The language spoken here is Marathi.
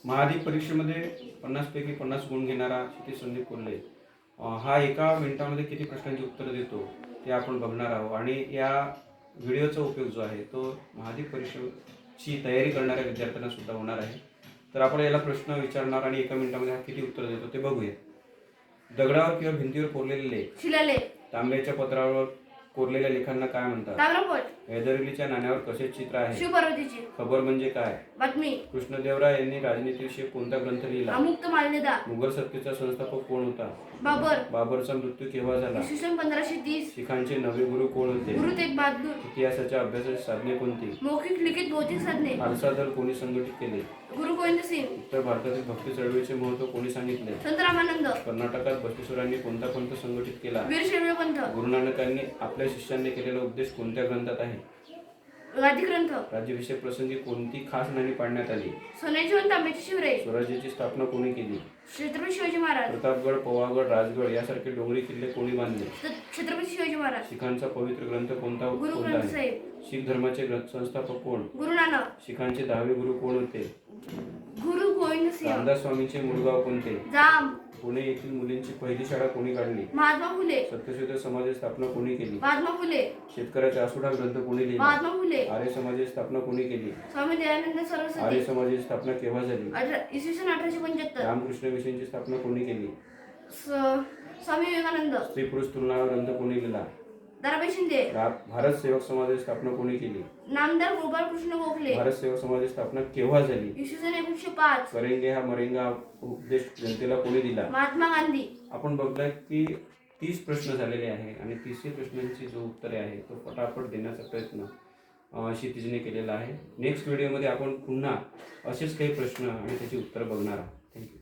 महादीप परीक्षेमध्ये 50 पैकी 50 गुण घेणारा क्षितिज संदीप कोल्हे हा एका मिनिटामध्ये किती प्रश्नांची उत्तरं देतो ते आपण बघणार आहोत. आणि या व्हिडिओचा उपयोग जो आहे तो महादीप परीक्षेची तयारी करणाऱ्या विद्यार्थ्यांना सुद्धा होणार आहे. तर आपण याला प्रश्न विचारणार आणि एका मिनिटामध्ये हा किती उत्तर देतो ते बघूया. दगडावर किंवा भिंतीवर कोरलेले लेख. शिलालेख. तांब्याच्या पत्रावर कोरलेल्या लेखांना काय म्हणतात? ताम्रपट. हैदरलीच्या नाण्यावर कसे चित्र आहे? शिवपार्वतीची. खबर म्हणजे काय? बातमी. कृष्णदेवराय यांनी राजनीतीविषयी कोणता ग्रंथ लिहिला? अमुक्त माल्यदा. मुघल सत्तेचा संस्थापक कोण होता? बाबर. बाबरचा मृत्यू केव्हा झाला? इसवी 1530. शिखांचे नवे गुरु कोण होते? गुरु तेग बहादूर. इतिहासाच्या अभ्यासाची साधने कोणती? मौखिक, लिखित, भौतिक साधने. खालसा दल कोणी संघटित केले? गुरु गोविंद सिंग. उत्तर भारतातील भक्ती चळवळीचे महत्त्व कोणी सांगितले? संत रामानंद. कर्नाटकात बसवेश्वरांनी कोणता पंथ संघटित केला? वीरशैव पंथ. गुरु नानकांनी आपल्या शिष्यांनी केलेला उपदेश कोणत्या ग्रंथात आहे? गादीग्रंथ. राज्याभिषेक प्रसंगी कोणती खास नाणी पाडण्यात आली? सोन्याची व तांब्याची शिवरे. स्वराज्याची स्थापना कोणी केली? छत्रपती शिवाजी महाराज. प्रतापगड, पवागड, राजगड यासारखे डोंगरी किल्ले कोणी बांधले? छत्रपती शिवाजी महाराज. शिखांचा पवित्र ग्रंथ कोणता गुरु कोणता ग्रंथ आहे? साहेब. शीख धर्माचे संस्थापक कोण? गुरु नानक. शिखांचे 10वे गुरु कोण होते? गुरु गोविंद सिंग. रामदास स्वामींचे मूळगाव कोणते? जाम. पुणे येथील मुलींची पहिली शाळा कोणी काढली? महात्मा फुले. सत्यशोधक समाजाची स्थापना कोणी केली? महात्मा फुले. शेतकऱ्याचा आसूड हा ग्रंथ कोणी लिहिला? महात्मा फुले. आर्य समाजाची स्थापना कोणी केली? स्वामी दयानंद आर्य सरस्वती. समाजाची स्थापना केव्हा झाली? इसवी सन 1875. रामकृष्ण मिशनची स्थापना कोणी केली? स्वामी विवेकानंद. स्त्री पुरुष तुलना ग्रंथ कोणी लिहिला? दाराबाई शिंदे. भारत सेवक समाजाची स्थापना कोणी केली? नामदार गोपाळ कृष्ण गोखले. भारत सेवक समाजाची स्थापना केव्हा झाली? इसवी सन 1905. करेंगे हा मरेंगा उपदेश जनतेला कोणी दिला? महात्मा गांधी. आपण बघलाय की 30 प्रश्न झालेले आहे आणि 30 प्रश्नांची जो उत्तरे आहे तो फटाफट देण्याचा प्रयत्न क्षितिजने केलेला आहे. नेक्स्ट व्हिडिओमध्ये आपण पुन्हा असेच काही प्रश्न आणि त्याची उत्तरं बघणार आहोत. थँक्यू.